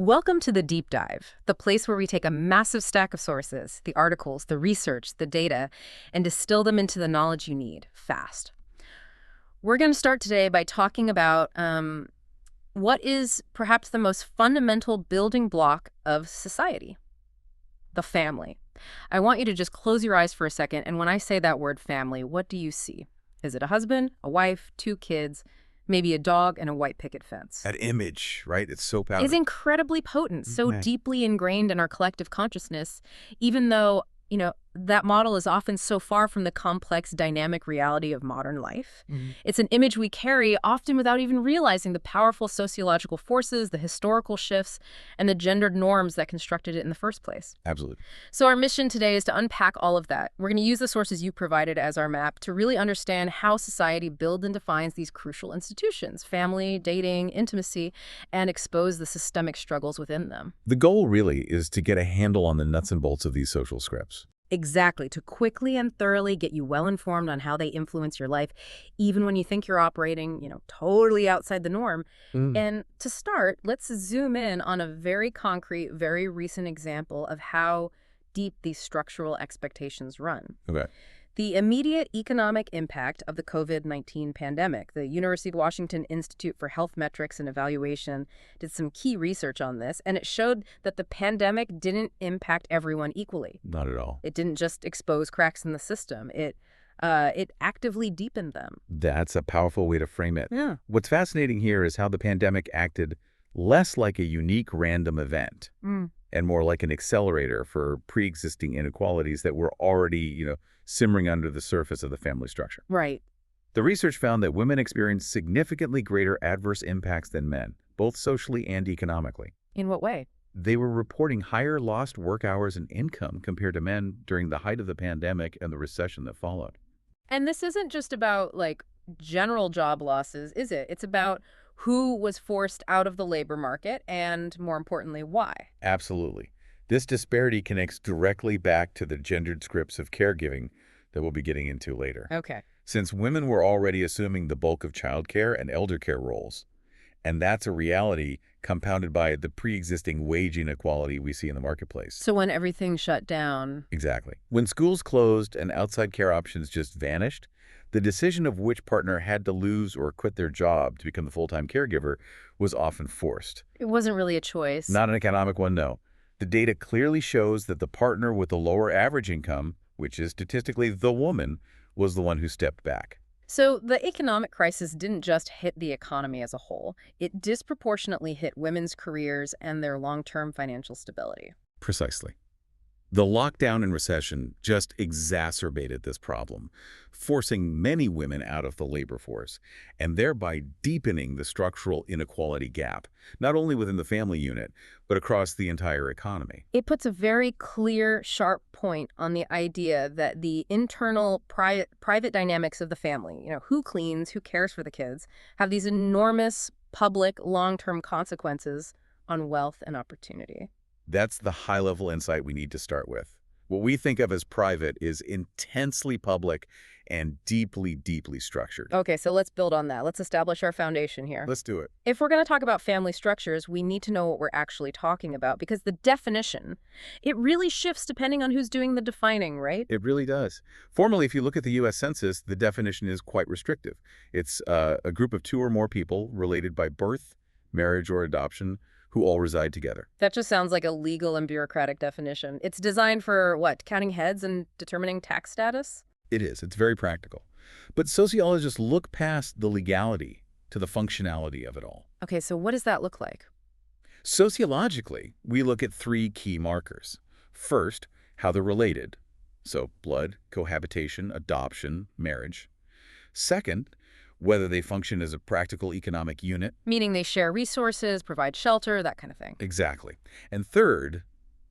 Welcome to the Deep Dive, the place where we take a massive stack of sources, the articles, the research, the data, and distill them into the knowledge you need, fast. We're going to start today by talking about what is perhaps the most fundamental building block of society, the family. I want you to just close your eyes for a second, and when I say that word family, what do you see? Is it a husband, a wife, two kids, maybe a dog, and a white picket fence? That image, right? It's so powerful. Is incredibly potent, so Right. deeply ingrained in our collective consciousness, even though, that model is often so far from the complex, dynamic reality of modern life. It's an image we carry, often without even realizing the powerful sociological forces, the historical shifts, and the gendered norms that constructed it in the first place. Absolutely. So our mission today is to unpack all of that. We're going to use the sources you provided as our map to really understand how society builds and defines these crucial institutions, family, dating, intimacy, and expose the systemic struggles within them. The goal really is to get a handle on the nuts and bolts of these social scripts. Exactly, to quickly and thoroughly get you well informed on how they influence your life, even when you think you're operating, totally outside the norm. And to start, let's zoom in on a very concrete, very recent example of how deep these structural expectations run. Okay. The immediate economic impact of the COVID-19 pandemic. The University of Washington Institute for Health Metrics and Evaluation did some key research on this, and it showed that the pandemic didn't impact everyone equally. Not at all. It didn't just expose cracks in the system. It actively deepened them. That's a powerful way to frame it. Yeah. What's fascinating here is how the pandemic acted less like a unique random event and more like an accelerator for pre-existing inequalities that were already, simmering under the surface of the family structure. Right. The research found that women experienced significantly greater adverse impacts than men, both socially and economically. In what way? They were reporting higher lost work hours and income compared to men during the height of the pandemic and the recession that followed. And this isn't just about, general job losses, is it? It's about who was forced out of the labor market and, more importantly, why. Absolutely. This disparity connects directly back to the gendered scripts of caregiving that we'll be getting into later. Okay. Since women were already assuming the bulk of childcare and elder care roles, and that's a reality compounded by the pre-existing wage inequality we see in the marketplace. So when everything shut down. Exactly. When schools closed and outside care options just vanished, the decision of which partner had to lose or quit their job to become the full-time caregiver was often forced. It wasn't really a choice. Not an economic one, no. The data clearly shows that the partner with the lower average income, which is statistically the woman, was the one who stepped back. So the economic crisis didn't just hit the economy as a whole. It disproportionately hit women's careers and their long-term financial stability. Precisely. The lockdown and recession just exacerbated this problem, forcing many women out of the labor force, and thereby deepening the structural inequality gap, not only within the family unit, but across the entire economy. It puts a very clear, sharp point on the idea that the internal private dynamics of the family, who cleans, who cares for the kids, have these enormous public long-term consequences on wealth and opportunity. That's the high-level insight we need to start with. What we think of as private is intensely public and deeply, deeply structured. Okay, so let's build on that. Let's establish our foundation here. Let's do it. If we're going to talk about family structures, we need to know what we're actually talking about, because the definition, it really shifts depending on who's doing the defining, right? It really does. Formally, if you look at the U.S. Census, the definition is quite restrictive. It's a group of two or more people related by birth, marriage, or adoption who all reside together. That just sounds like a legal and bureaucratic definition. It's designed for what? Counting heads and determining tax status? It is. It's very practical. But sociologists look past the legality to the functionality of it all. Okay, so what does that look like? Sociologically, we look at three key markers. First, how they're related. So blood, cohabitation, adoption, marriage. Second, whether they function as a practical economic unit. Meaning they share resources, provide shelter, that kind of thing. Exactly. And third,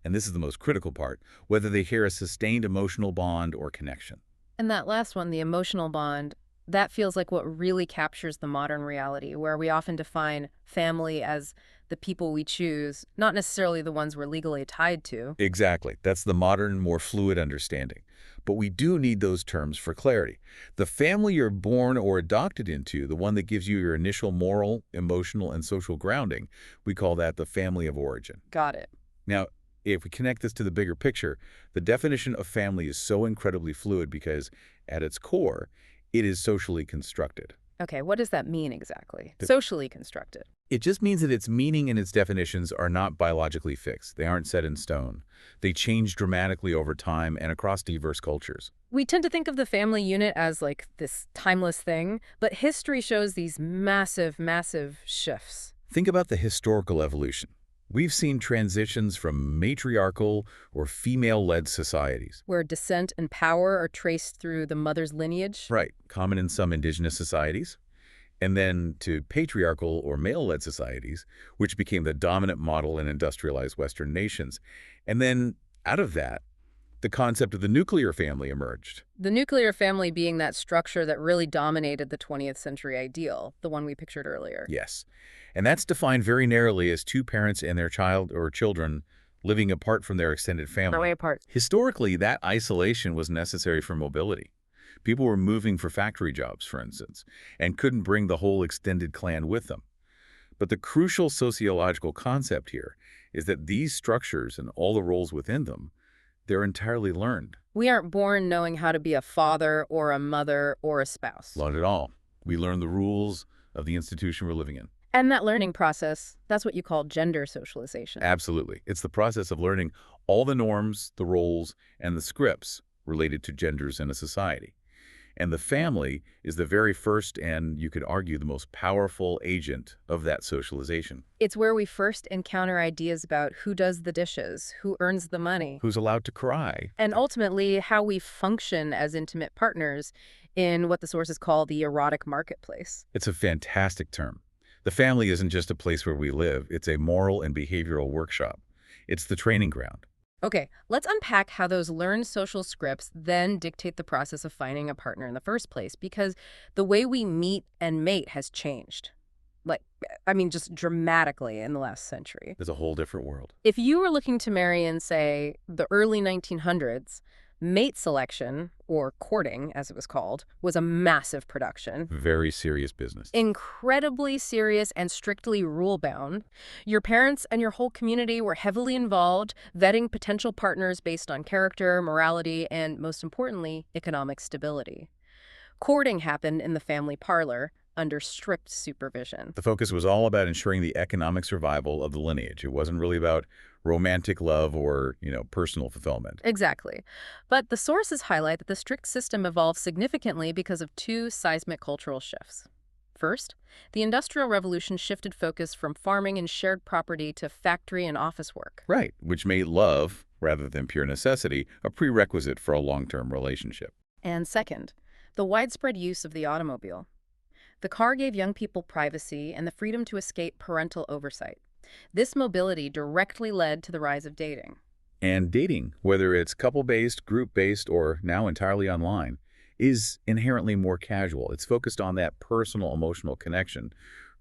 and this is the most critical part, whether they share a sustained emotional bond or connection. And that last one, the emotional bond, That feels like what really captures the modern reality, where we often define family as the people we choose, not necessarily the ones we're legally tied to. Exactly. That's the modern, more fluid understanding. But we do need those terms for clarity. The family you're born or adopted into, the one that gives you your initial moral, emotional, and social grounding, we call that the family of origin. Got it. Now, if we connect this to the bigger picture, the definition of family is so incredibly fluid because, at its core, it is socially constructed. Okay, what does that mean exactly? Socially constructed. It just means that its meaning and its definitions are not biologically fixed. They aren't set in stone. They change dramatically over time and across diverse cultures. We tend to think of the family unit as like this timeless thing, but history shows these massive, massive shifts. Think about the historical evolution. We've seen transitions from matriarchal or female-led societies. Where descent and power are traced through the mother's lineage. Right, common in some indigenous societies. And then to patriarchal or male-led societies, which became the dominant model in industrialized Western nations. And then out of that, the concept of the nuclear family emerged. The nuclear family being that structure that really dominated the 20th century ideal, the one we pictured earlier. Yes. And that's defined very narrowly as two parents and their child or children living apart from their extended family. Way apart. Historically, that isolation was necessary for mobility. People were moving for factory jobs, for instance, and couldn't bring the whole extended clan with them. But the crucial sociological concept here is that these structures and all the roles within them, they're entirely learned. We aren't born knowing how to be a father or a mother or a spouse. Not at all. We learn the rules of the institution we're living in. And that learning process, that's what you call gender socialization. Absolutely. It's the process of learning all the norms, the roles, and the scripts related to genders in a society. And the family is the very first and, you could argue, the most powerful agent of that socialization. It's where we first encounter ideas about who does the dishes, who earns the money. Who's allowed to cry. And ultimately, how we function as intimate partners in what the sources call the erotic marketplace. It's a fantastic term. The family isn't just a place where we live. It's a moral and behavioral workshop. It's the training ground. Okay, let's unpack how those learned social scripts then dictate the process of finding a partner in the first place, because the way we meet and mate has changed. Just dramatically in the last century. There's a whole different world. If you were looking to marry in, say, the early 1900s, mate selection, or courting, as it was called, was a massive production. Very serious business. Incredibly serious and strictly rule-bound. Your parents and your whole community were heavily involved, vetting potential partners based on character, morality, and, most importantly, economic stability. Courting happened in the family parlor, under strict supervision. The focus was all about ensuring the economic survival of the lineage. It wasn't really about romantic love or, personal fulfillment. Exactly. But the sources highlight that the strict system evolved significantly because of two seismic cultural shifts. First, the Industrial Revolution shifted focus from farming and shared property to factory and office work. Right, which made love, rather than pure necessity, a prerequisite for a long-term relationship. And second, the widespread use of the automobile. The car gave young people privacy and the freedom to escape parental oversight. This mobility directly led to the rise of dating. And dating, whether it's couple-based, group-based, or now entirely online, is inherently more casual. It's focused on that personal, emotional connection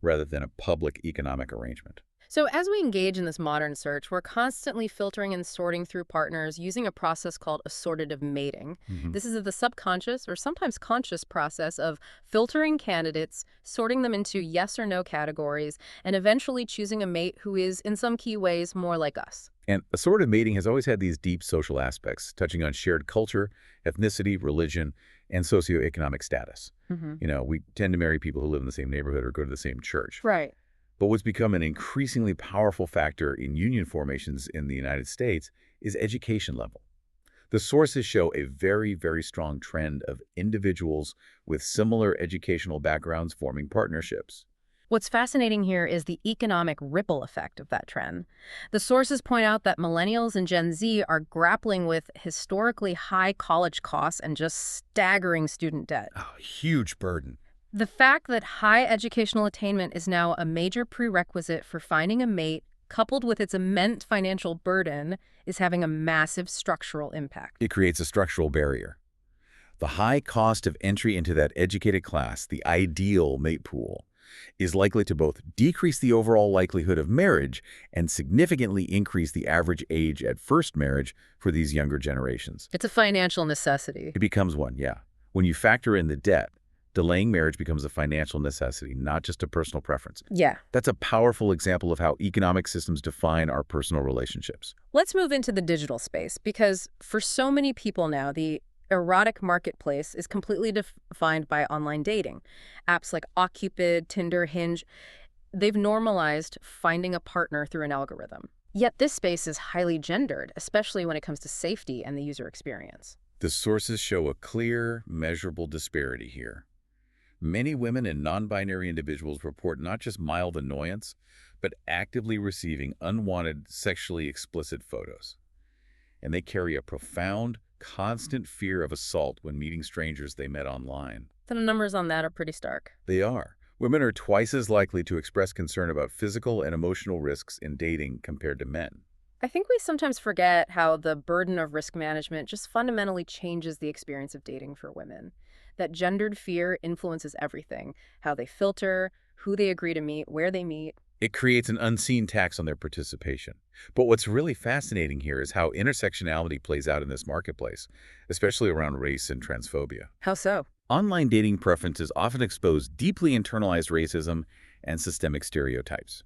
rather than a public economic arrangement. So as we engage in this modern search, we're constantly filtering and sorting through partners using a process called assortative mating. This is the subconscious or sometimes conscious process of filtering candidates, sorting them into yes or no categories, and eventually choosing a mate who is, in some key ways, more like us. And assortative mating has always had these deep social aspects, touching on shared culture, ethnicity, religion, and socioeconomic status. We tend to marry people who live in the same neighborhood or go to the same church. Right. But what's become an increasingly powerful factor in union formations in the United States is education level. The sources show a very, very strong trend of individuals with similar educational backgrounds forming partnerships. What's fascinating here is the economic ripple effect of that trend. The sources point out that millennials and Gen Z are grappling with historically high college costs and just staggering student debt. Oh, huge burden. The fact that high educational attainment is now a major prerequisite for finding a mate, coupled with its immense financial burden, is having a massive structural impact. It creates a structural barrier. The high cost of entry into that educated class, the ideal mate pool, is likely to both decrease the overall likelihood of marriage and significantly increase the average age at first marriage for these younger generations. It's a financial necessity. It becomes one, yeah. When you factor in the debt, delaying marriage becomes a financial necessity, not just a personal preference. Yeah. That's a powerful example of how economic systems define our personal relationships. Let's move into the digital space, because for so many people now, the erotic marketplace is completely defined by online dating. Apps like Occupid, Tinder, Hinge, they've normalized finding a partner through an algorithm. Yet this space is highly gendered, especially when it comes to safety and the user experience. The sources show a clear, measurable disparity here. Many women and non-binary individuals report not just mild annoyance, but actively receiving unwanted, sexually explicit photos. And they carry a profound, constant fear of assault when meeting strangers they met online. The numbers on that are pretty stark. They are. Women are twice as likely to express concern about physical and emotional risks in dating compared to men. I think we sometimes forget how the burden of risk management just fundamentally changes the experience of dating for women. That gendered fear influences everything: how they filter, who they agree to meet, where they meet. It creates an unseen tax on their participation. But what's really fascinating here is how intersectionality plays out in this marketplace, especially around race and transphobia. How so? Online dating preferences often expose deeply internalized racism and systemic stereotypes.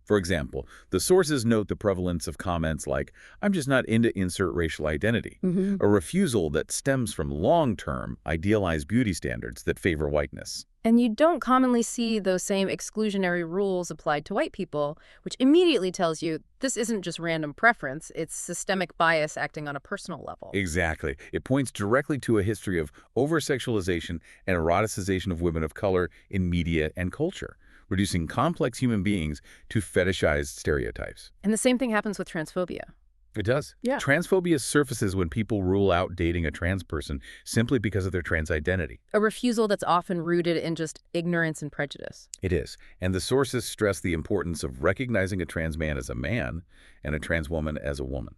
For example, the sources note the prevalence of comments like, "I'm just not into insert racial identity," a refusal that stems from long-term, idealized beauty standards that favor whiteness. And you don't commonly see those same exclusionary rules applied to white people, which immediately tells you this isn't just random preference, it's systemic bias acting on a personal level. Exactly. It points directly to a history of over-sexualization and eroticization of women of color in media and culture, reducing complex human beings to fetishized stereotypes. And the same thing happens with transphobia. It does. Yeah. Transphobia surfaces when people rule out dating a trans person simply because of their trans identity. A refusal that's often rooted in just ignorance and prejudice. It is. And the sources stress the importance of recognizing a trans man as a man and a trans woman as a woman.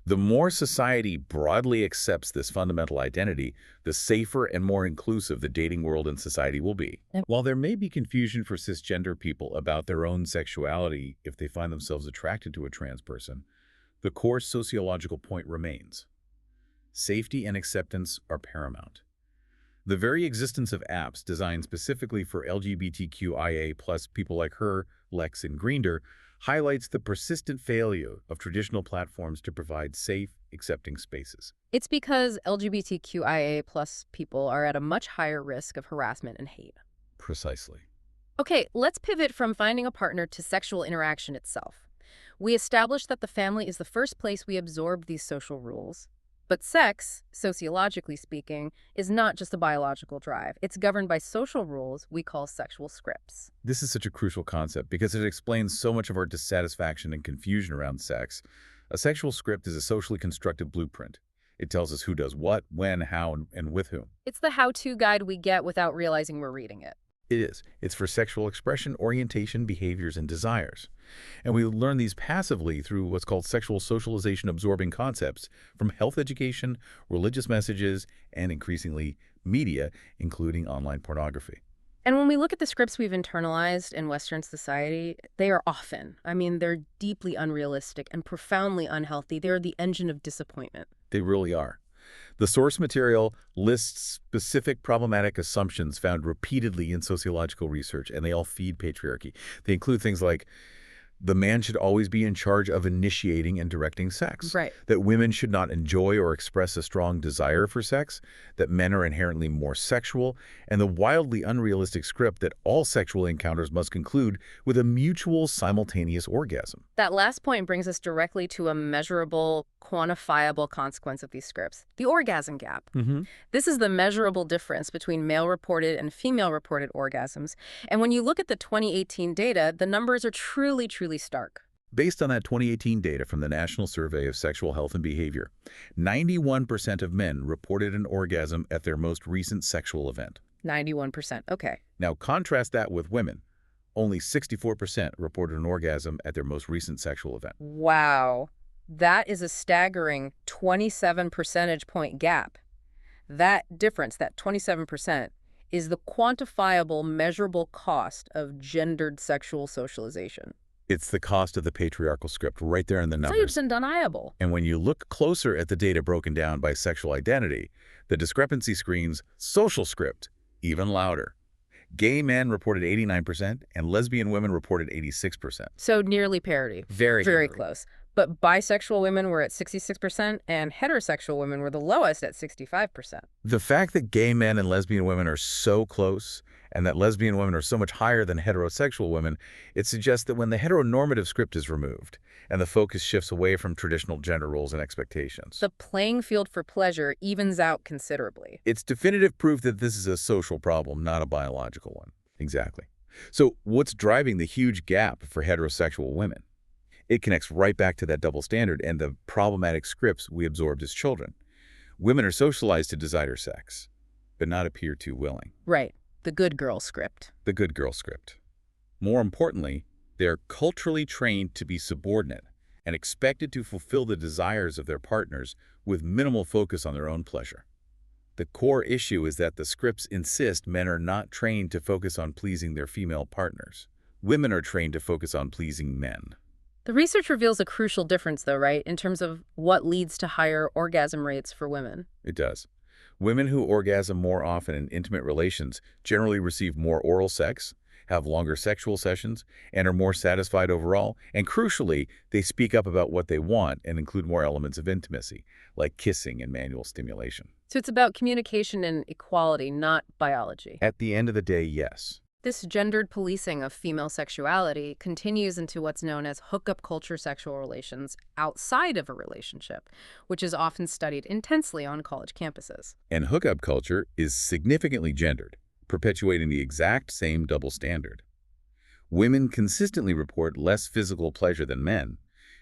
The more society broadly accepts this fundamental identity, the safer and more inclusive the dating world and society will be. Yep. While there may be confusion for cisgender people about their own sexuality if they find themselves attracted to a trans person, the core sociological point remains. Safety and acceptance are paramount. The very existence of apps designed specifically for LGBTQIA+ people like her, Lex, and Grindr highlights the persistent failure of traditional platforms to provide safe, accepting spaces. It's because LGBTQIA+ people are at a much higher risk of harassment and hate. Precisely. Okay, let's pivot from finding a partner to sexual interaction itself. We established that the family is the first place we absorb these social rules. But sex, sociologically speaking, is not just a biological drive. It's governed by social rules we call sexual scripts. This is such a crucial concept because it explains so much of our dissatisfaction and confusion around sex. A sexual script is a socially constructed blueprint. It tells us who does what, when, how, and with whom. It's the how-to guide we get without realizing we're reading it. It is. It's for sexual expression, orientation, behaviors, and desires. And we learn these passively through what's called sexual socialization absorbing concepts from health education, religious messages, and increasingly media, including online pornography. And when we look at the scripts we've internalized in Western society, they are they're deeply unrealistic and profoundly unhealthy. They're the engine of disappointment. They really are. The source material lists specific problematic assumptions found repeatedly in sociological research, and they all feed patriarchy. They include things like the man should always be in charge of initiating and directing sex. Right. That women should not enjoy or express a strong desire for sex. That men are inherently more sexual. And the wildly unrealistic script that all sexual encounters must conclude with a mutual simultaneous orgasm. That last point brings us directly to a measurable, quantifiable consequence of these scripts: the orgasm gap. This is the measurable difference between male-reported and female-reported orgasms. And when you look at the 2018 data, the numbers are truly stark. Based on that 2018 data from the National Survey of Sexual Health and Behavior, 91% of men reported an orgasm at their most recent sexual event. 91%. Okay. Now contrast that with women. Only 64% reported an orgasm at their most recent sexual event. Wow. That is a staggering 27 percentage point gap. That difference, that 27%, is the quantifiable, measurable cost of gendered sexual socialization. It's the cost of the patriarchal script right there in the So numbers. it's undeniable. And when you look closer at the data broken down by sexual identity, the discrepancy screams social script even louder. Gay men reported 89% and lesbian women reported 86%. So nearly parity. Very Very nearly. close. But bisexual women were at 66% and heterosexual women were the lowest at 65%. The fact that gay men and lesbian women are so close and that lesbian women are so much higher than heterosexual women, it suggests that when the heteronormative script is removed and the focus shifts away from traditional gender roles and expectations, The playing field for pleasure evens out considerably. it's definitive proof that this is a social problem, not a biological one. Exactly. So what's driving the huge gap for heterosexual women? It connects right back to that double standard and the problematic scripts we absorbed as children. Women are socialized to desire sex, but not appear too willing. Right. The good girl script. The good girl script. More importantly, they're culturally trained to be subordinate and expected to fulfill the desires of their partners with minimal focus on their own pleasure. The core issue is that the scripts insist men are not trained to focus on pleasing their female partners. Women are trained to focus on pleasing men. The research reveals a crucial difference, though, right, in terms of what leads to higher orgasm rates for women. It does. Women who orgasm more often in intimate relations generally receive more oral sex, have longer sexual sessions, and are more satisfied overall. And crucially, they speak up about what they want and include more elements of intimacy, like kissing and manual stimulation. So it's about communication and equality, not biology. At the end of the day, yes. This gendered policing of female sexuality continues into what's known as hookup culture sexual relations outside of a relationship, which is often studied intensely on college campuses. And hookup culture is significantly gendered, perpetuating the exact same double standard. Women consistently report less physical pleasure than men,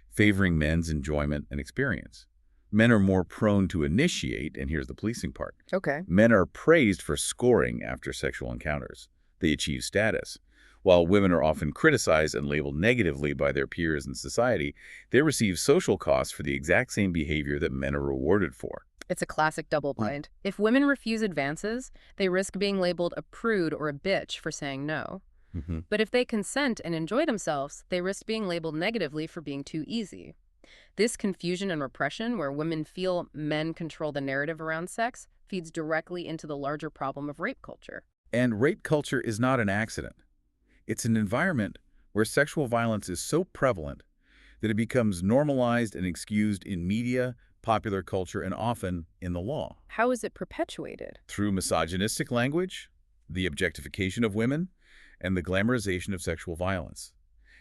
favoring men's enjoyment and experience. Men are more prone to initiate, and here's the policing part. Okay. Men are praised for scoring after sexual encounters. They achieve status. While women are often criticized and labeled negatively by their peers in society, they receive social costs for the exact same behavior that men are rewarded for. It's a classic double bind. If women refuse advances, they risk being labeled a prude or a bitch for saying no. But if they consent and enjoy themselves, they risk being labeled negatively for being too easy. This confusion and repression, where women feel men control the narrative around sex, feeds directly into the larger problem of rape culture. And rape culture is not an accident. It's an environment where sexual violence is so prevalent that it becomes normalized and excused in media, popular culture, and often in the law. How is it perpetuated? Through misogynistic language, the objectification of women, and the glamorization of sexual violence.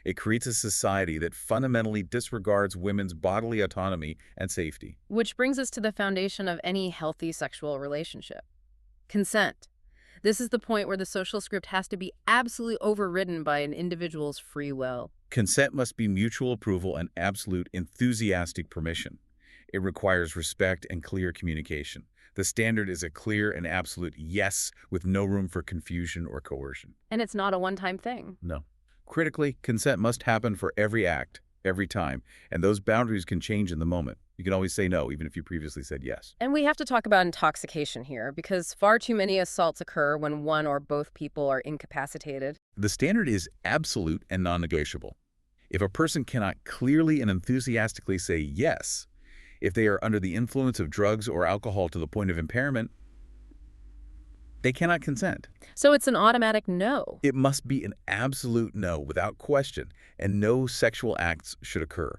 It creates a society that fundamentally disregards women's bodily autonomy and safety. Which brings us to the foundation of any healthy sexual relationship: consent. This is the point where the social script has to be absolutely overridden by an individual's free will. Consent must be mutual approval and absolute enthusiastic permission. It requires respect and clear communication. The standard is a clear and absolute yes, with no room for confusion or coercion. And it's not a one-time thing. No. Critically, consent must happen for every act, every time, and those boundaries can change in the moment. You can always say no, even if you previously said yes. And we have to talk about intoxication here, because far too many assaults occur when one or both people are incapacitated. The standard is absolute and non-negotiable. If a person cannot clearly and enthusiastically say yes, if they are under the influence of drugs or alcohol to the point of impairment, they cannot consent. So it's an automatic no. It must be an absolute no without question, and no sexual acts should occur.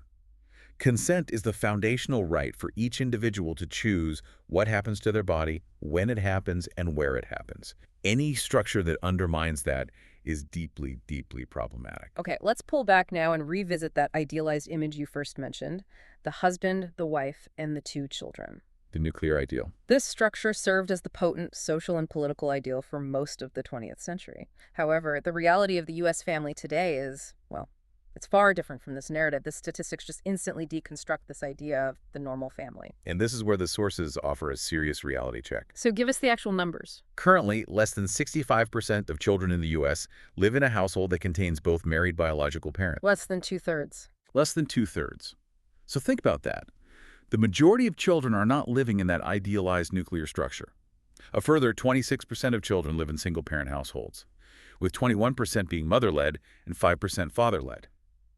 Consent is the foundational right for each individual to choose what happens to their body, when it happens, and where it happens. Any structure that undermines that is deeply, deeply problematic. Okay, let's pull back now and revisit that idealized image you first mentioned: the husband, the wife, and the two children. The nuclear ideal. This structure served as the potent social and political ideal for most of the 20th century. However, the reality of the U.S. family today is, well, it's far different from this narrative. The statistics just instantly deconstruct this idea of the normal family. And this is where the sources offer a serious reality check. So give us the actual numbers. Currently, less than 65% of children in the U.S. live in a household that contains both married biological parents. Less than 2/3. Less than 2/3. So think about that. The majority of children are not living in that idealized nuclear structure. A further 26% of children live in single-parent households, with 21% being mother-led and 5% father-led.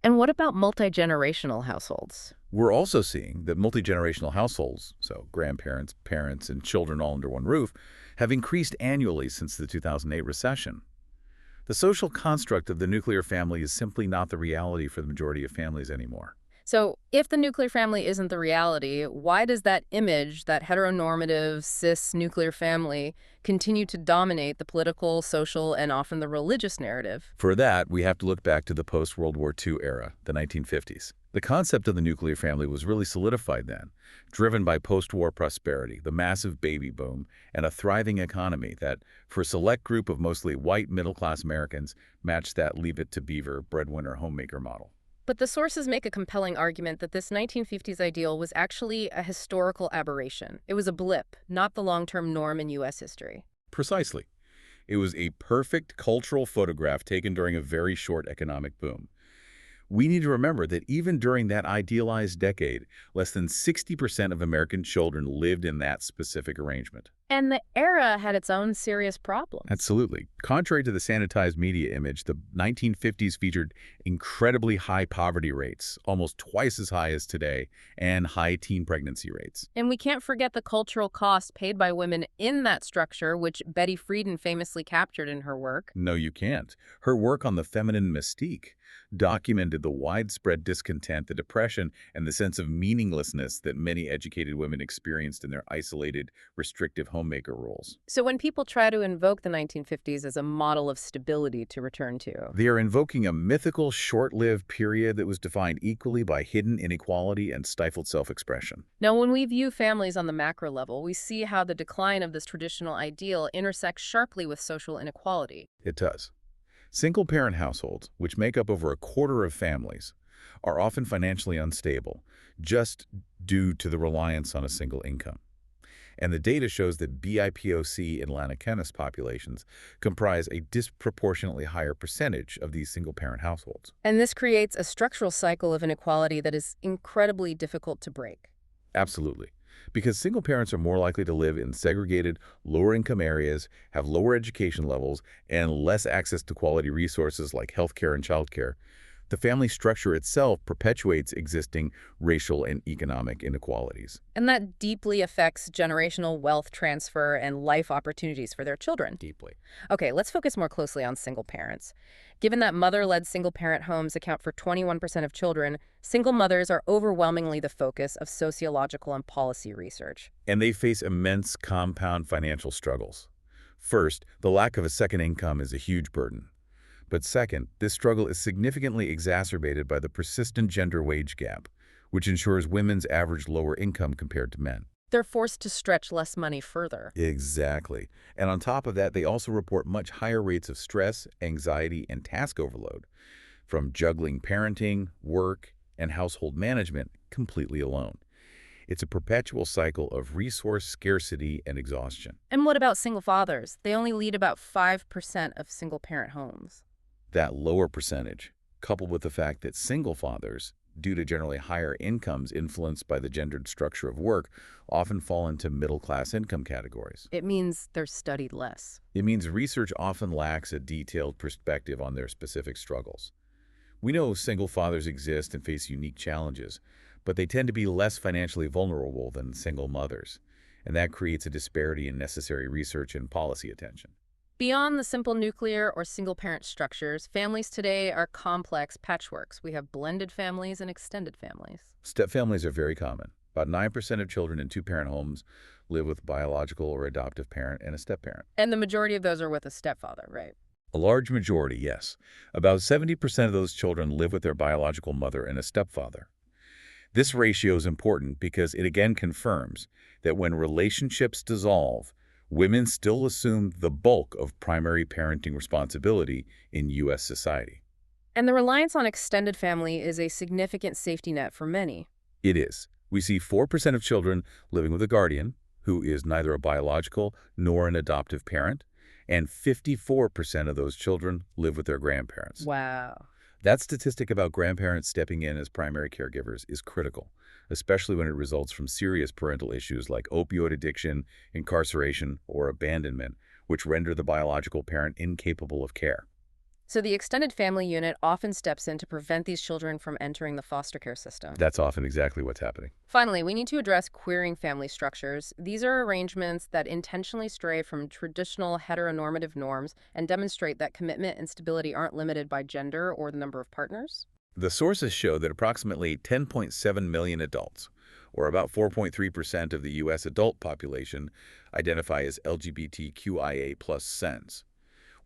And what about multi-generational households? We're also seeing that multi-generational households, so grandparents, parents, and children all under one roof, have increased annually since the 2008 recession. The social construct of the nuclear family is simply not the reality for the majority of families anymore. So if the nuclear family isn't the reality, why does that image, that heteronormative, cis nuclear family, continue to dominate the political, social, and often the religious narrative? For that, we have to look back to the post-World War II era, the 1950s. The concept of the nuclear family was really solidified then, driven by post-war prosperity, the massive baby boom, and a thriving economy that, for a select group of mostly white middle-class Americans, matched that leave-it-to-beaver breadwinner homemaker model. But the sources make a compelling argument that this 1950s ideal was actually a historical aberration. It was a blip, not the long-term norm in U.S. history. Precisely. It was a perfect cultural photograph taken during a very short economic boom. We need to remember that even during that idealized decade, less than 60% of American children lived in that specific arrangement. And the era had its own serious problems. Absolutely. Contrary to the sanitized media image, the 1950s featured incredibly high poverty rates, almost twice as high as today, and high teen pregnancy rates. And we can't forget the cultural cost paid by women in that structure, which Betty Friedan famously captured in her work. No, you can't. Her work on the feminine mystique documented the widespread discontent, the depression, and the sense of meaninglessness that many educated women experienced in their isolated, restrictive homemaker roles. So when people try to invoke the 1950s as a model of stability to return to, They are invoking a mythical, short-lived period that was defined equally by hidden inequality and stifled self-expression. now when we view families on the macro level, we see how the decline of this traditional ideal intersects sharply with social inequality. It does. Single-parent households, which make up over a quarter of families, are often financially unstable, just due to the reliance on a single income. And the data shows that BIPOC and Latinx populations comprise a disproportionately higher percentage of these single-parent households. And this creates a structural cycle of inequality that is incredibly difficult to break. Absolutely. Because single parents are more likely to live in segregated, lower-income areas, have lower education levels, and less access to quality resources like healthcare and childcare, the family structure itself perpetuates existing racial and economic inequalities. And that deeply affects generational wealth transfer and life opportunities for their children. Deeply. Okay, let's focus more closely on single parents. Given that mother-led single-parent homes account for 21% of children, single mothers are overwhelmingly the focus of sociological and policy research. And they face immense compound financial struggles. First, the lack of a second income is a huge burden. But second, this struggle is significantly exacerbated by the persistent gender wage gap, which ensures women's average lower income compared to men. They're forced to stretch less money further. Exactly. And on top of that, they also report much higher rates of stress, anxiety, and task overload from juggling parenting, work, and household management completely alone. It's a perpetual cycle of resource scarcity and exhaustion. And what about single fathers? They only lead about 5% of single-parent homes. That lower percentage, coupled with the fact that single fathers, due to generally higher incomes influenced by the gendered structure of work, often fall into middle-class income categories. It means they're studied less. It means research often lacks a detailed perspective on their specific struggles. We know single fathers exist and face unique challenges, but they tend to be less financially vulnerable than single mothers, and that creates a disparity in necessary research and policy attention. Beyond the simple nuclear or single-parent structures, families today are complex patchworks. We have blended families and extended families. Stepfamilies are very common. About 9% of children in two-parent homes live with a biological or adoptive parent and a step-parent. And the majority of those are with a stepfather, right? A large majority, yes. About 70% of those children live with their biological mother and a stepfather. This ratio is important because it again confirms that when relationships dissolve, women still assume the bulk of primary parenting responsibility in U.S. society. And the reliance on extended family is a significant safety net for many. It is. We see 4% of children living with a guardian, who is neither a biological nor an adoptive parent, and 54% of those children live with their grandparents. Wow. That statistic about grandparents stepping in as primary caregivers is critical, especially when it results from serious parental issues like opioid addiction, incarceration, or abandonment, which render the biological parent incapable of care. So the extended family unit often steps in to prevent these children from entering the foster care system. That's often exactly what's happening. Finally, we need to address queering family structures. These are arrangements that intentionally stray from traditional heteronormative norms and demonstrate that commitment and stability aren't limited by gender or the number of partners. The sources show that approximately 10.7 million adults, or about 4.3% of the U.S. adult population, identify as LGBTQIA+ sens.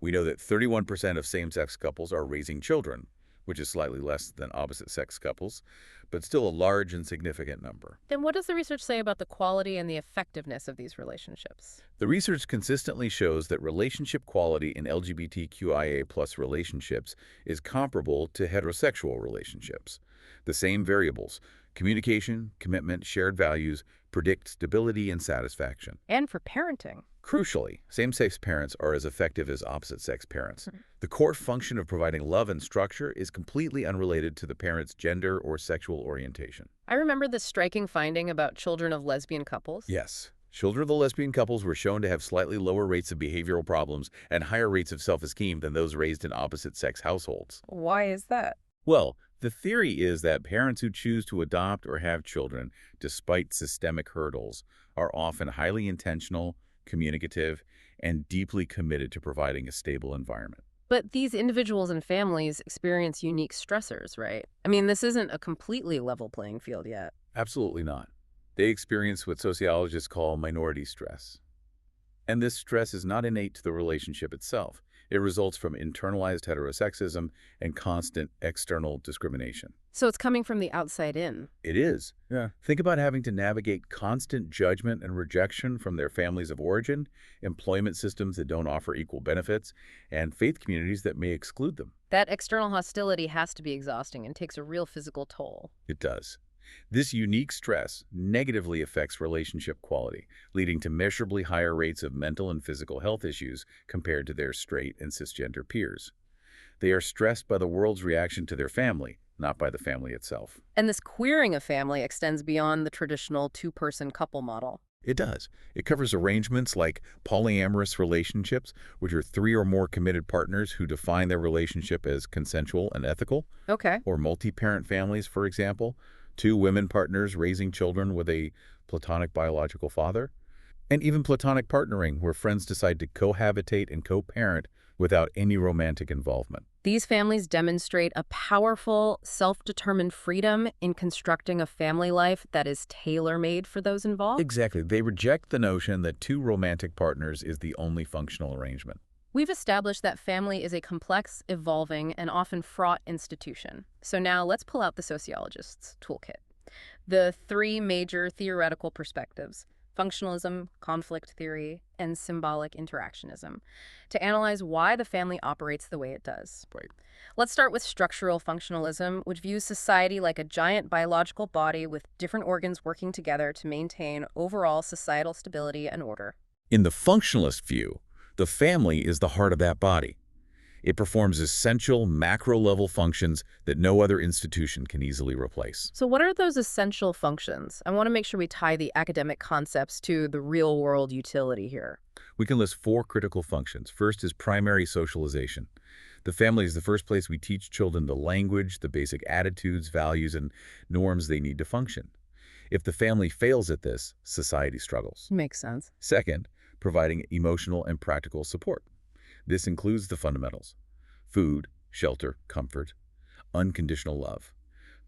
We know that 31% of same-sex couples are raising children, which is slightly less than opposite-sex couples, but still a large and significant number. Then what does the research say about the quality and the effectiveness of these relationships? The research consistently shows that relationship quality in LGBTQIA+ relationships is comparable to heterosexual relationships. The same variables, communication, commitment, shared values, predict stability and satisfaction. And for parenting. Crucially, same-sex parents are as effective as opposite-sex parents. The core function of providing love and structure is completely unrelated to the parent's gender or sexual orientation. I remember this striking finding about children of lesbian couples. Yes, children of the lesbian couples were shown to have slightly lower rates of behavioral problems and higher rates of self-esteem than those raised in opposite-sex households. Why is that? Well, the theory is that parents who choose to adopt or have children, despite systemic hurdles, are often highly intentional, communicative, and deeply committed to providing a stable environment. But these individuals and families experience unique stressors, right? I mean, this isn't a completely level playing field yet. Absolutely not. They experience what sociologists call minority stress. And this stress is not innate to the relationship itself. It results from internalized heterosexism and constant external discrimination. So it's coming from the outside in. It is. Yeah. Think about having to navigate constant judgment and rejection from their families of origin, employment systems that don't offer equal benefits, and faith communities that may exclude them. That external hostility has to be exhausting and takes a real physical toll. It does. This unique stress negatively affects relationship quality, leading to measurably higher rates of mental and physical health issues compared to their straight and cisgender peers. They are stressed by the world's reaction to their family, not by the family itself. And this queering of family extends beyond the traditional two-person couple model. It does. It covers arrangements like polyamorous relationships, which are 3 or more committed partners who define their relationship as consensual and ethical, Okay. or multi-parent families, for example, 2 women partners raising children with a platonic biological father, and even platonic partnering, where friends decide to cohabitate and co-parent without any romantic involvement. These families demonstrate a powerful, self-determined freedom in constructing a family life that is tailor-made for those involved. Exactly. They reject the notion that 2 romantic partners is the only functional arrangement. We've established that family is a complex, evolving, and often fraught institution. So now let's pull out the sociologist's toolkit. The 3 major theoretical perspectives: functionalism, conflict theory, and symbolic interactionism, to analyze why the family operates the way it does. Right. Let's start with structural functionalism, which views society like a giant biological body with different organs working together to maintain overall societal stability and order. In the functionalist view, the family is the heart of that body. It performs essential macro-level functions that no other institution can easily replace. So what are those essential functions? I want to make sure we tie the academic concepts to the real-world utility here. We can list 4 critical functions. First is primary socialization. The family is the first place we teach children the language, the basic attitudes, values, and norms they need to function. If the family fails at this, society struggles. Makes sense. Second, providing emotional and practical support. This includes the fundamentals: food, shelter, comfort, unconditional love.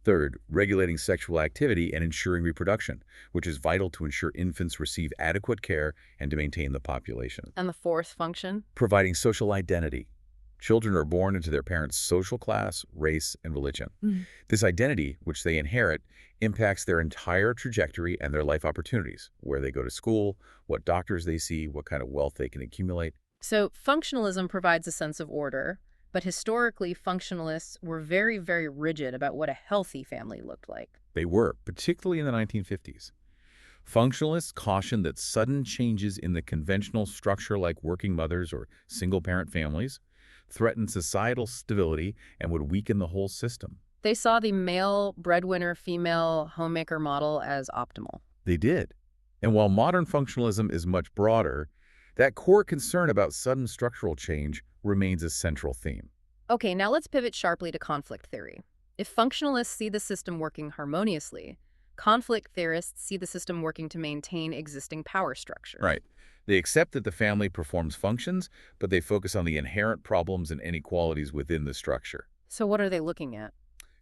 Third, regulating sexual activity and ensuring reproduction, which is vital to ensure infants receive adequate care and to maintain the population. And the 4th function? Providing social identity. Children are born into their parents' social class, race, and religion. This identity, which they inherit, impacts their entire trajectory and their life opportunities: where they go to school, what doctors they see, what kind of wealth they can accumulate. So functionalism provides a sense of order, but historically functionalists were very, very rigid about what a healthy family looked like. They were, particularly in the 1950s. Functionalists cautioned that sudden changes in the conventional structure, like working mothers or single-parent families, threatened societal stability and would weaken the whole system. They saw the male breadwinner, female homemaker model as optimal. They did. And while modern functionalism is much broader, that core concern about sudden structural change remains a central theme. Okay, now let's pivot sharply to conflict theory. If functionalists see the system working harmoniously, conflict theorists see the system working to maintain existing power structures. Right. They accept that the family performs functions, but they focus on the inherent problems and inequalities within the structure. So what are they looking at?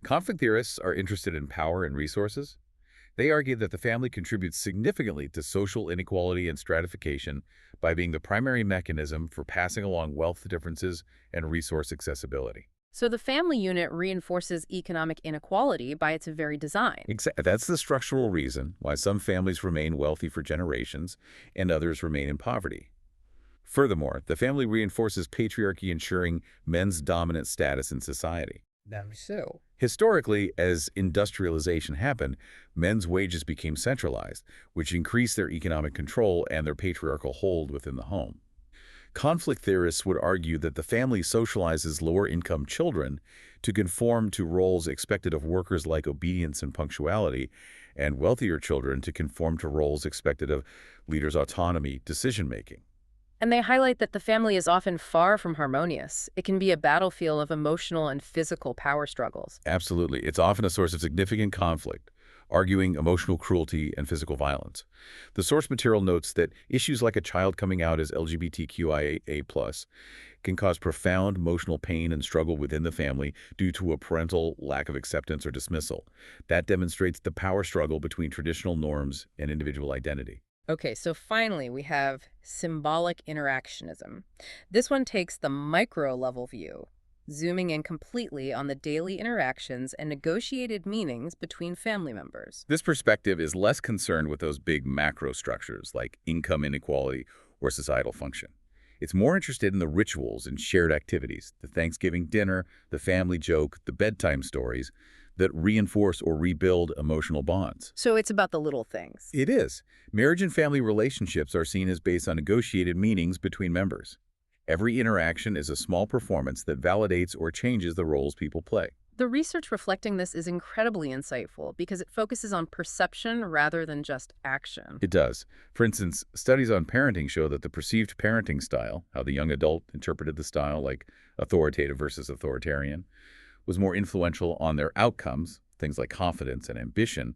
Conflict theorists are interested in power and resources. They argue that the family contributes significantly to social inequality and stratification by being the primary mechanism for passing along wealth differences and resource accessibility. So the family unit reinforces economic inequality by its very design. That's the structural reason why some families remain wealthy for generations and others remain in poverty. Furthermore, the family reinforces patriarchy, ensuring men's dominant status in society. So, Historically, as industrialization happened, men's wages became centralized, which increased their economic control and their patriarchal hold within the home. Conflict theorists would argue that the family socializes lower-income children to conform to roles expected of workers like obedience and punctuality, and wealthier children to conform to roles expected of leaders' autonomy, decision-making. and they highlight that the family is often far from harmonious. It can be a battlefield of emotional and physical power struggles. Absolutely. It's often a source of significant conflict, arguing emotional cruelty and physical violence. The source material notes that issues like a child coming out as LGBTQIA+ can cause profound emotional pain and struggle within the family due to a parental lack of acceptance or dismissal. That demonstrates the power struggle between traditional norms and individual identity. Okay, so finally we have symbolic interactionism. This one takes the micro-level view, zooming in completely on the daily interactions and negotiated meanings between family members. This perspective is less concerned with those big macro structures like income inequality or societal function. It's more interested in the rituals and shared activities, the Thanksgiving dinner, the family joke, the bedtime stories that reinforce or rebuild emotional bonds. So it's about the little things. It is. Marriage and family relationships are seen as based on negotiated meanings between members. Every interaction is a small performance that validates or changes the roles people play. The research reflecting this is incredibly insightful because it focuses on perception rather than just action. It does. For instance, studies on parenting show that the perceived parenting style, how the young adult interpreted the style, like authoritative versus authoritarian, was more influential on their outcomes, things like confidence and ambition,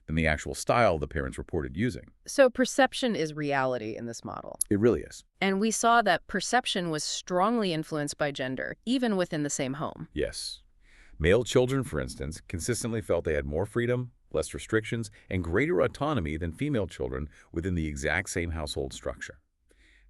than the actual style the parents reported using. So perception is reality in this model. It really is. And we saw that perception was strongly influenced by gender, even within the same home. Yes. Male children, for instance, consistently felt they had more freedom, less restrictions, and greater autonomy than female children within the exact same household structure.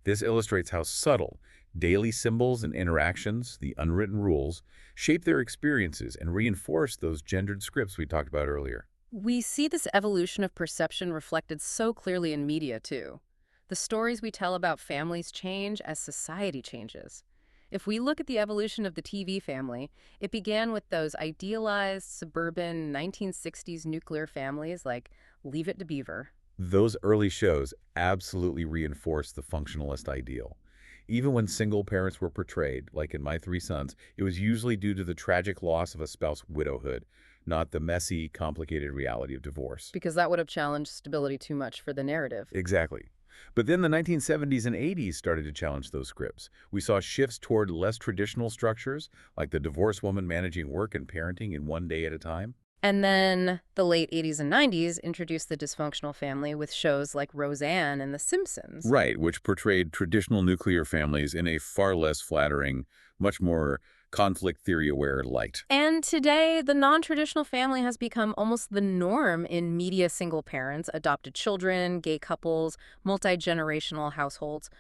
This illustrates how subtle daily symbols and interactions, the unwritten rules, shape their experiences and reinforce those gendered scripts we talked about earlier. We see this evolution of perception reflected so clearly in media, too. The stories we tell about families change as society changes. If we look at the evolution of the TV family, it began with those idealized, suburban 1960s nuclear families like Leave It to Beaver. Those early shows absolutely reinforced the functionalist ideal. Even when single parents were portrayed, like in My Three Sons, it was usually due to the tragic loss of a spouse's widowhood, not the messy, complicated reality of divorce. Because that would have challenged stability too much for the narrative. Exactly. But then the 1970s and 80s started to challenge those scripts. We saw shifts toward less traditional structures, like the divorced woman managing work and parenting in one day at a time. And then the late 80s and 90s introduced the dysfunctional family with shows like Roseanne and The Simpsons. Right, which portrayed traditional nuclear families in a far less flattering, much more conflict theory-aware light. And today, the non-traditional family has become almost the norm in media single parents, adopted children, gay couples, multi-generational households,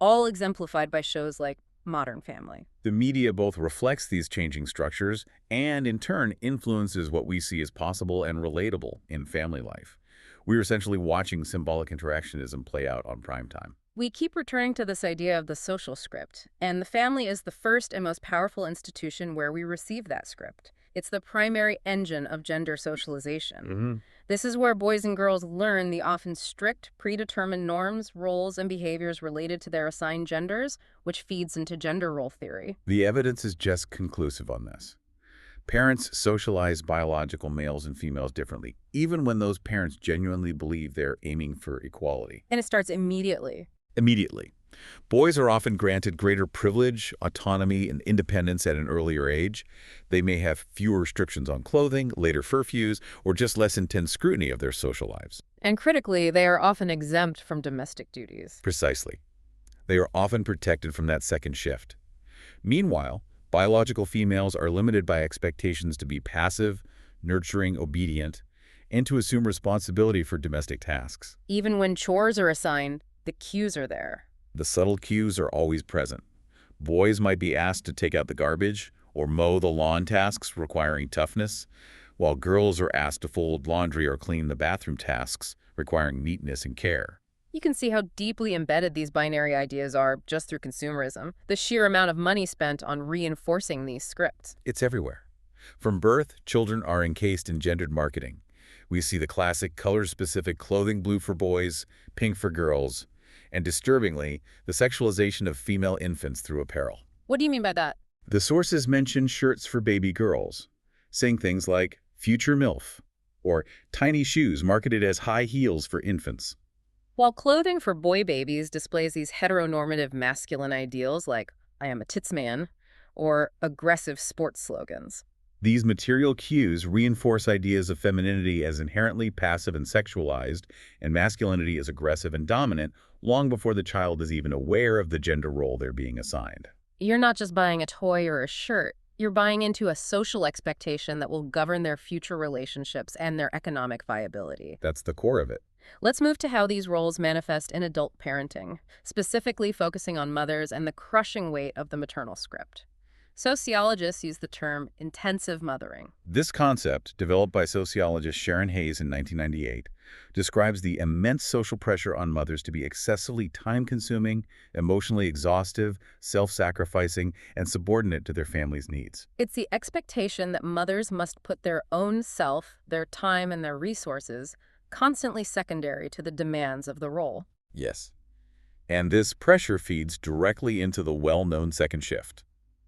all exemplified by shows like Modern Family. The media both reflects these changing structures and, in turn, influences what we see as possible and relatable in family life. We're essentially watching symbolic interactionism play out on prime time. We keep returning to this idea of the social script, and the family is the first and most powerful institution where we receive that script. It's the primary engine of gender socialization. This is where boys and girls learn the often strict, predetermined norms, roles, and behaviors related to their assigned genders, which feeds into gender role theory. The evidence is just conclusive on this. Parents socialize biological males and females differently, even when those parents genuinely believe they're aiming for equality. And it starts immediately. Immediately. Boys are often granted greater privilege, autonomy, and independence at an earlier age. They may have fewer restrictions on clothing, later curfews, or just less intense scrutiny of their social lives. And critically, they are often exempt from domestic duties. Precisely. They are often protected from that second shift. Meanwhile, biological females are limited by expectations to be passive, nurturing, obedient, and to assume responsibility for domestic tasks. Even when chores are assigned, the cues are there. The subtle cues are always present. Boys might be asked to take out the garbage or mow the lawn, tasks requiring toughness, while girls are asked to fold laundry or clean the bathroom, tasks requiring neatness and care. You can see how deeply embedded these binary ideas are just through consumerism, the sheer amount of money spent on reinforcing these scripts. It's everywhere. From birth, children are encased in gendered marketing. We see the classic color-specific clothing, blue for boys, pink for girls, and disturbingly, the sexualization of female infants through apparel. What do you mean by that? The sources mention shirts for baby girls, saying things like future MILF or tiny shoes marketed as high heels for infants. While clothing for boy babies displays these heteronormative masculine ideals like "I am a tits man" or aggressive sports slogans. These material cues reinforce ideas of femininity as inherently passive and sexualized, and masculinity as aggressive and dominant, long before the child is even aware of the gender role they're being assigned. You're not just buying a toy or a shirt. You're buying into a social expectation that will govern their future relationships and their economic viability. That's the core of it. Let's move to how these roles manifest in adult parenting, specifically focusing on mothers and the crushing weight of the maternal script. Sociologists use the term intensive mothering. This concept, developed by sociologist Sharon Hayes in 1998, describes the immense social pressure on mothers to be excessively time-consuming, emotionally exhaustive, self-sacrificing, and subordinate to their family's needs. It's the expectation that mothers must put their own self, their time, and their resources constantly secondary to the demands of the role. Yes. And this pressure feeds directly into the well-known second shift.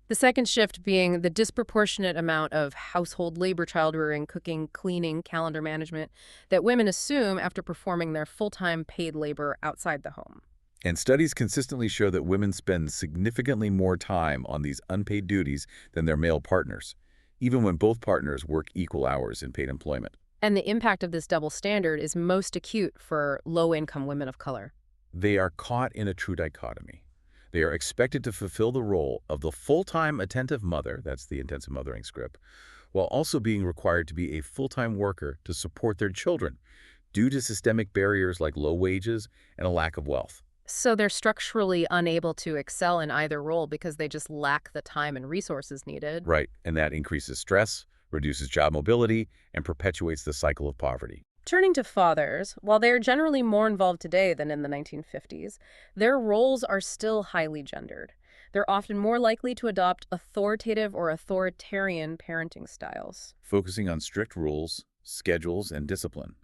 The second shift being the disproportionate amount of household labor, child rearing, cooking, cleaning, calendar management that women assume after performing their full-time paid labor outside the home. And studies consistently show that women spend significantly more time on these unpaid duties than their male partners, even when both partners work equal hours in paid employment. And the impact of this double standard is most acute for low-income women of color. They are caught in a true dichotomy. They are expected to fulfill the role of the full-time attentive mother, that's the intensive mothering script, while also being required to be a full-time worker to support their children due to systemic barriers like low wages and a lack of wealth. So they're structurally unable to excel in either role because they just lack the time and resources needed. Right, and that increases stress, reduces job mobility, and perpetuates the cycle of poverty. Turning to fathers, while they are generally more involved today than in the 1950s, their roles are still highly gendered. They're often more likely to adopt authoritative or authoritarian parenting styles, Focusing on strict rules, schedules, and discipline,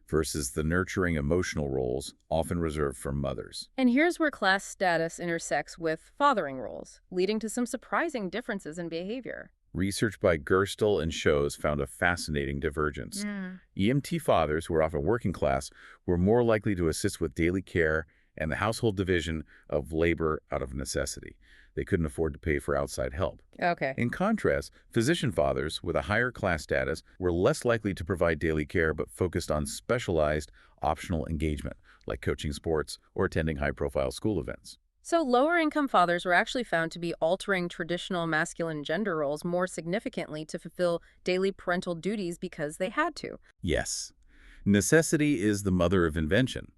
versus the nurturing emotional roles often reserved for mothers. And here's where class status intersects with fathering roles, leading to some surprising differences in behavior. Research by Gerstle and Shows found a fascinating divergence. EMT fathers, who were often working class, were more likely to assist with daily care and the household division of labor out of necessity. They couldn't afford to pay for outside help. Okay. In contrast, physician fathers with a higher class status were less likely to provide daily care but focused on specialized, optional engagement, like coaching sports or attending high-profile school events. So lower-income fathers were actually found to be altering traditional masculine gender roles more significantly to fulfill daily parental duties because they had to. Yes, necessity is the mother of invention,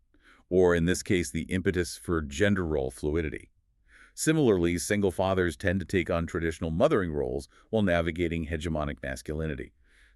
or in this case, the impetus for gender role fluidity. Similarly, single fathers tend to take on traditional mothering roles while navigating hegemonic masculinity.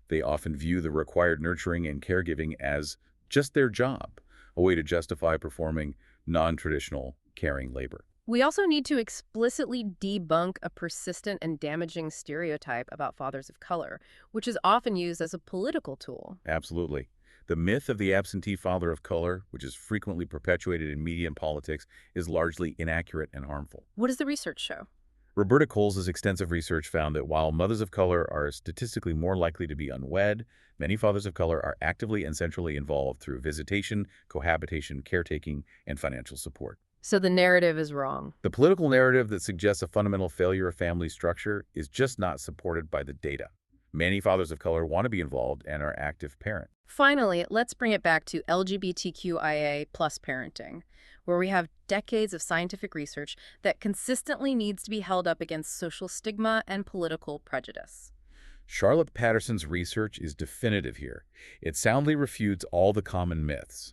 They often view the required nurturing and caregiving as just their job, a way to justify performing non-traditional caring labor. We also need to explicitly debunk a persistent and damaging stereotype about fathers of color, which is often used as a political tool. Absolutely. The myth of the absentee father of color, which is frequently perpetuated in media and politics, is largely inaccurate and harmful. What does the research show? Roberta Coles' extensive research found that while mothers of color are statistically more likely to be unwed, many fathers of color are actively and centrally involved through visitation, cohabitation, caretaking, and financial support. So the narrative is wrong. The political narrative that suggests a fundamental failure of family structure is just not supported by the data. Many fathers of color want to be involved and are active parents. Finally, let's bring it back to LGBTQIA plus parenting, where we have decades of scientific research that consistently needs to be held up against social stigma and political prejudice. Charlotte Patterson's research is definitive here. It soundly refutes all the common myths.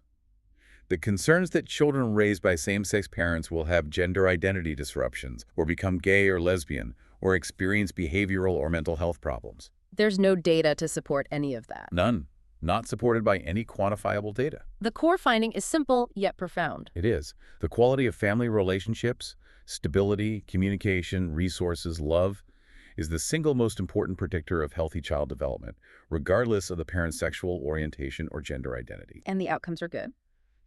The concerns that children raised by same-sex parents will have gender identity disruptions, or become gay or lesbian, or experience behavioral or mental health problems. There's no data to support any of that. None. Not supported by any quantifiable data. The core finding is simple yet profound. It is. The quality of family relationships, stability, communication, resources, love, is the single most important predictor of healthy child development, regardless of the parent's sexual orientation or gender identity. And the outcomes are good.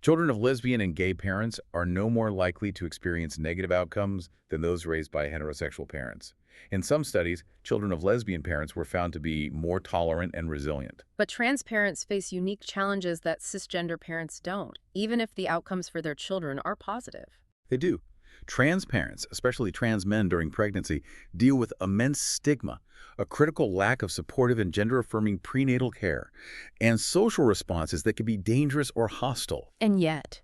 Children of lesbian and gay parents are no more likely to experience negative outcomes than those raised by heterosexual parents. In some studies, children of lesbian parents were found to be more tolerant and resilient. But trans parents face unique challenges that cisgender parents don't, even if the outcomes for their children are positive. They do. Trans parents, especially trans men during pregnancy, deal with immense stigma, a critical lack of supportive and gender-affirming prenatal care, and social responses that can be dangerous or hostile. And yet,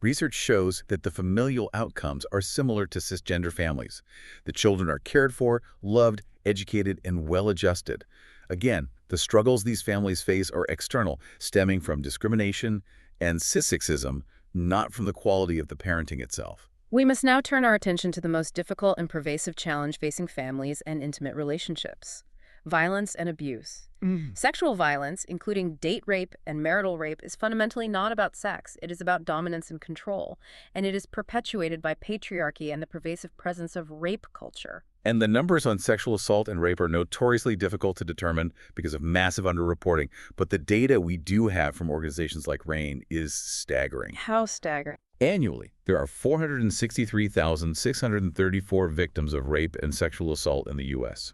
Research shows that the familial outcomes are similar to cisgender families. The children are cared for, loved, educated, and well-adjusted. Again, the struggles these families face are external, stemming from discrimination and cissexism, not from the quality of the parenting itself. we must now turn our attention to the most difficult and pervasive challenge facing families and intimate relationships: violence and abuse. Sexual violence, including date rape and marital rape, is fundamentally not about sex. It is about dominance and control, and it is perpetuated by patriarchy and the pervasive presence of rape culture. And the numbers on sexual assault and rape are notoriously difficult to determine because of massive underreporting, but the data we do have from organizations like RAINN is staggering. How staggering. Annually, there are 463,634 victims of rape and sexual assault in the U.S.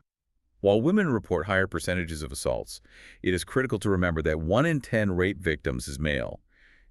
While women report higher percentages of assaults, it is critical to remember that 1 in 10 rape victims is male,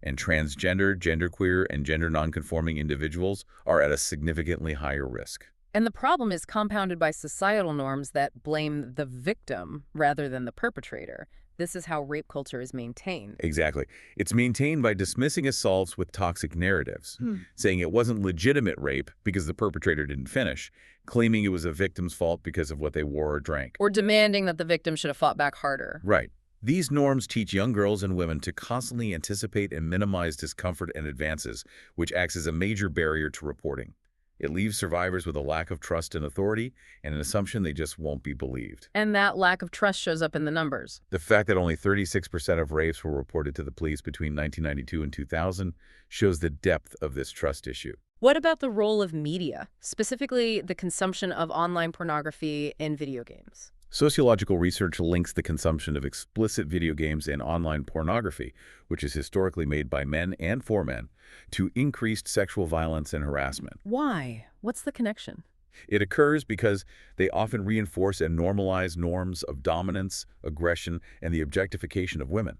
and transgender, genderqueer, and gender nonconforming individuals are at a significantly higher risk. And the problem is compounded by societal norms that blame the victim rather than the perpetrator. This is how rape culture is maintained. Exactly. It's maintained by dismissing assaults with toxic narratives, saying it wasn't legitimate rape because the perpetrator didn't finish, claiming it was a victim's fault because of what they wore or drank. Or demanding that the victim should have fought back harder. Right. These norms teach young girls and women to constantly anticipate and minimize discomfort and advances, which acts as a major barrier to reporting. It leaves survivors with a lack of trust in authority and an assumption they just won't be believed. And that lack of trust shows up in the numbers. The fact that only 36% of rapes were reported to the police between 1992 and 2000 shows the depth of this trust issue. What about the role of media, specifically the consumption of online pornography and video games? Sociological research links the consumption of explicit video games and online pornography, which is historically made by men and for men, to increased sexual violence and harassment. Why? What's the connection? It occurs because they often reinforce and normalize norms of dominance, aggression, and the objectification of women.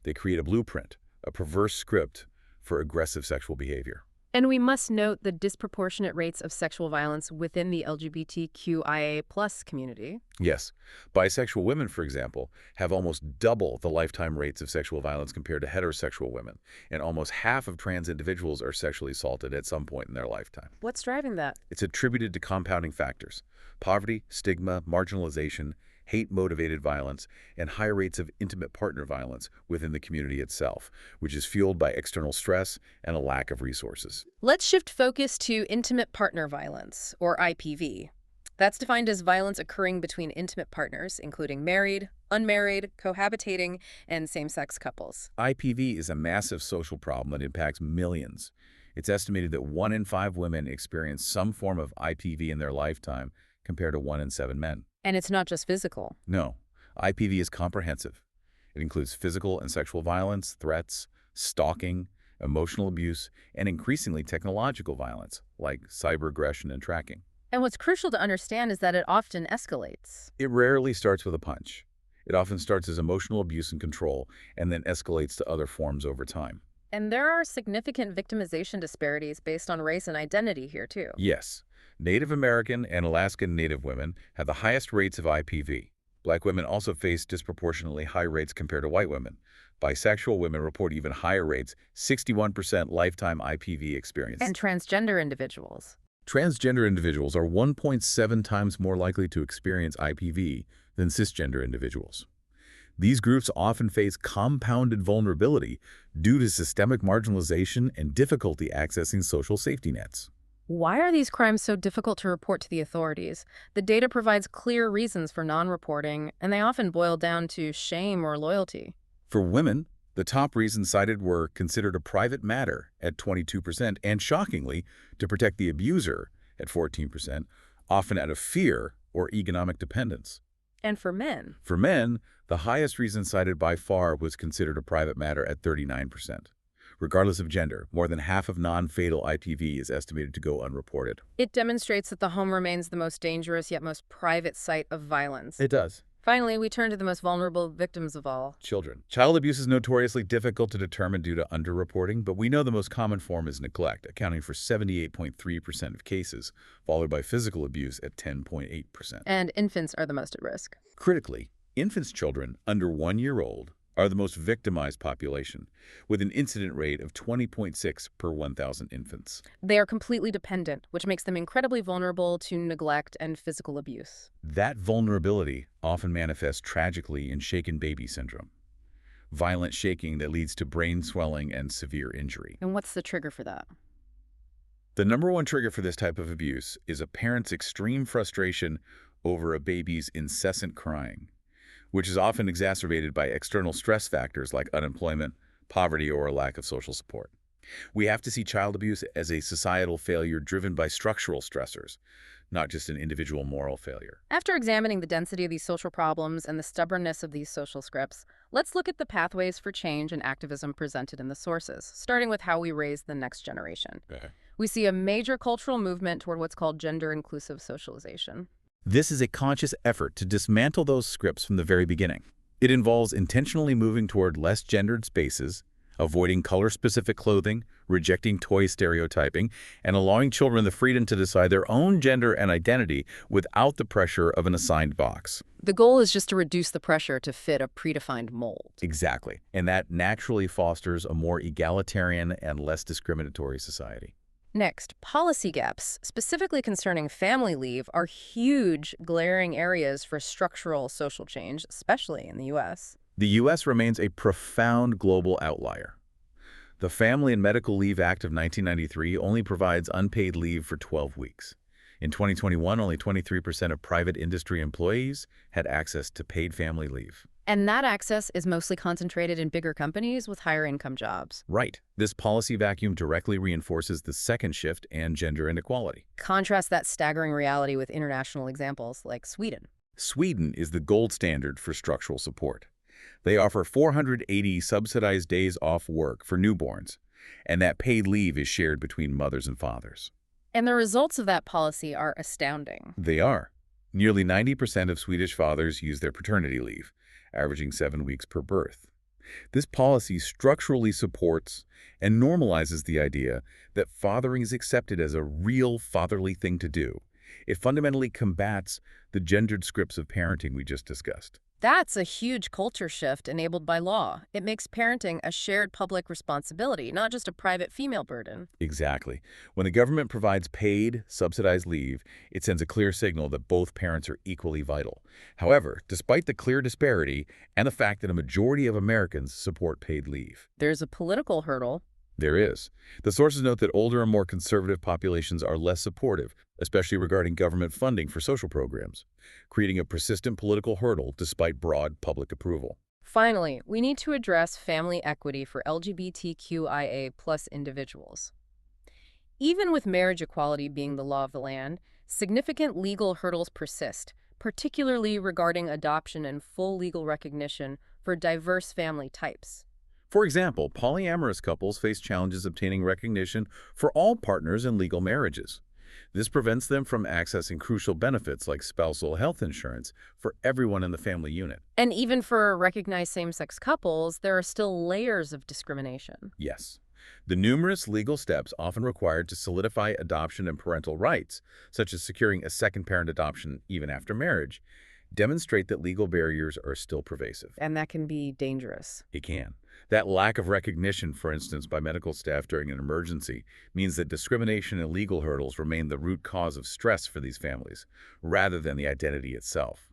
They create a blueprint, a perverse script for aggressive sexual behavior. And we must note the disproportionate rates of sexual violence within the LGBTQIA+ community. Yes. Bisexual women, for example, have almost double the lifetime rates of sexual violence compared to heterosexual women, and almost half of trans individuals are sexually assaulted at some point in their lifetime. What's driving that? It's attributed to compounding factors: poverty, stigma, marginalization, hate-motivated violence, and high rates of intimate partner violence within the community itself, which is fueled by external stress and a lack of resources. Let's shift focus to intimate partner violence, or IPV. That's defined as violence occurring between intimate partners, including married, unmarried, cohabitating, and same-sex couples. IPV is a massive social problem that impacts millions. It's estimated that 1 in 5 women experience some form of IPV in their lifetime, compared to 1 in 7 men. And it's not just physical. No, IPV is comprehensive. It includes physical and sexual violence, threats, stalking, emotional abuse, and increasingly technological violence, like cyber aggression and tracking. And what's crucial to understand is that it often escalates. It rarely starts with a punch. It often starts as emotional abuse and control, and then escalates to other forms over time. And there are significant victimization disparities based on race and identity here, too. Yes, Native American and Alaskan Native women have the highest rates of IPV. Black women also face disproportionately high rates compared to white women. Bisexual women report even higher rates, 61% lifetime IPV experience. And transgender individuals. Transgender individuals are 1.7 times more likely to experience IPV than cisgender individuals. These groups often face compounded vulnerability due to systemic marginalization and difficulty accessing social safety nets. Why are these crimes so difficult to report to the authorities? The data provides clear reasons for non-reporting, and they often boil down to shame or loyalty. For women, the top reasons cited were considered a private matter at 22% and, shockingly, to protect the abuser at 14%, often out of fear or economic dependence. And for men? For men, the highest reason cited by far was considered a private matter at 39%. Regardless of gender, more than half of non-fatal IPV is estimated to go unreported. It demonstrates that the home remains the most dangerous yet most private site of violence. It does. Finally, we turn to the most vulnerable victims of all. Children. Child abuse is notoriously difficult to determine due to underreporting, but we know the most common form is neglect, accounting for 78.3% of cases, followed by physical abuse at 10.8%. And infants are the most at risk. Critically, infants children under 1 year old are the most victimized population, with an incident rate of 20.6 per 1,000 infants. They are completely dependent, which makes them incredibly vulnerable to neglect and physical abuse. That vulnerability often manifests tragically in shaken baby syndrome, violent shaking that leads to brain swelling and severe injury. And what's the trigger for that? The number one trigger for this type of abuse is a parent's extreme frustration over a baby's incessant crying, which is often exacerbated by external stress factors like unemployment, poverty, or a lack of social support. We have to see child abuse as a societal failure driven by structural stressors, not just an individual moral failure. After examining the density of these social problems and the stubbornness of these social scripts, let's look at the pathways for change and activism presented in the sources, starting with how we raise the next generation. Okay. We see a major cultural movement toward what's called gender-inclusive socialization. This is a conscious effort to dismantle those scripts from the very beginning. It involves intentionally moving toward less gendered spaces, avoiding color-specific clothing, rejecting toy stereotyping, and allowing children the freedom to decide their own gender and identity without the pressure of an assigned box. The goal is just to reduce the pressure to fit a predefined mold. Exactly. And that naturally fosters a more egalitarian and less discriminatory society. Next, policy gaps, specifically concerning family leave, are huge, glaring areas for structural social change, especially in the U.S. The U.S. remains a profound global outlier. The Family and Medical Leave Act of 1993 only provides unpaid leave for 12 weeks. In 2021, only 23% of private industry employees had access to paid family leave. And that access is mostly concentrated in bigger companies with higher income jobs. Right. This policy vacuum directly reinforces the second shift and gender inequality. Contrast that staggering reality with international examples like Sweden. Sweden is the gold standard for structural support. They offer 480 subsidized days off work for newborns, and that paid leave is shared between mothers and fathers. And the results of that policy are astounding. They are. Nearly 90% of Swedish fathers use their paternity leave, averaging 7 weeks per birth. This policy structurally supports and normalizes the idea that fathering is accepted as a real fatherly thing to do. It fundamentally combats the gendered scripts of parenting we just discussed. That's a huge culture shift enabled by law. It makes parenting a shared public responsibility, not just a private female burden. Exactly. When the government provides paid, subsidized leave, it sends a clear signal that both parents are equally vital. However, despite the clear disparity and the fact that a majority of Americans support paid leave, There's a political hurdle. there is. The sources note that older and more conservative populations are less supportive, especially regarding government funding for social programs, creating a persistent political hurdle despite broad public approval. Finally, we need to address family equity for LGBTQIA+ individuals. Even with marriage equality being the law of the land, significant legal hurdles persist, particularly regarding adoption and full legal recognition for diverse family types. For example, polyamorous couples face challenges obtaining recognition for all partners in legal marriages. This prevents them from accessing crucial benefits like spousal health insurance for everyone in the family unit. And even for recognized same-sex couples, there are still layers of discrimination. Yes. The numerous legal steps often required to solidify adoption and parental rights, such as securing a second-parent adoption even after marriage, demonstrate that legal barriers are still pervasive. And that can be dangerous. It can. That lack of recognition, for instance, by medical staff during an emergency, means that discrimination and legal hurdles remain the root cause of stress for these families, rather than the identity itself.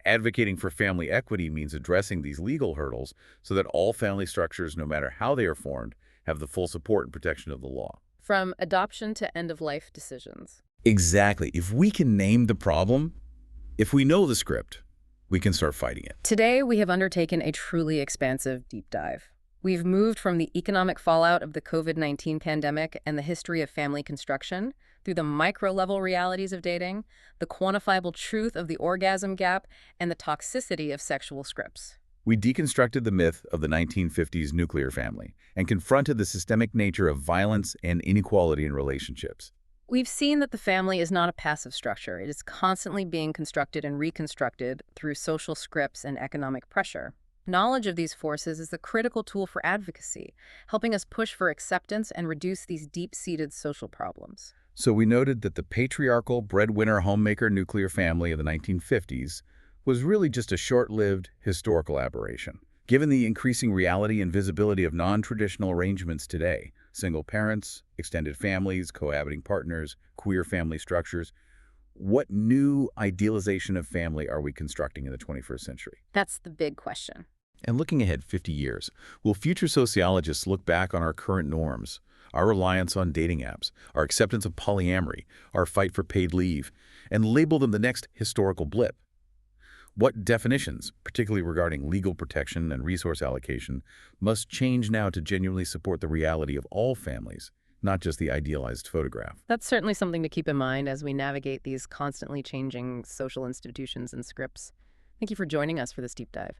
Advocating for family equity means addressing these legal hurdles so that all family structures, no matter how they are formed, have the full support and protection of the law. From adoption to end-of-life decisions. Exactly. If we can name the problem, if we know the script, we can start fighting it. Today, we have undertaken a truly expansive deep dive. We've moved from the economic fallout of the COVID-19 pandemic and the history of family construction through the micro-level realities of dating, the quantifiable truth of the orgasm gap, and the toxicity of sexual scripts. We deconstructed the myth of the 1950s nuclear family and confronted the systemic nature of violence and inequality in relationships. We've seen that the family is not a passive structure. It is constantly being constructed and reconstructed through social scripts and economic pressure. Knowledge of these forces is the critical tool for advocacy, helping us push for acceptance and reduce these deep-seated social problems. So we noted that the patriarchal breadwinner homemaker nuclear family of the 1950s was really just a short-lived historical aberration. Given the increasing reality and visibility of non-traditional arrangements today, single parents, extended families, cohabiting partners, queer family structures, what new idealization of family are we constructing in the 21st century? That's the big question. And looking ahead 50 years, will future sociologists look back on our current norms, our reliance on dating apps, our acceptance of polyamory, our fight for paid leave, and label them the next historical blip? What definitions, particularly regarding legal protection and resource allocation, must change now to genuinely support the reality of all families, not just the idealized photograph? That's certainly something to keep in mind as we navigate these constantly changing social institutions and scripts. Thank you for joining us for this deep dive.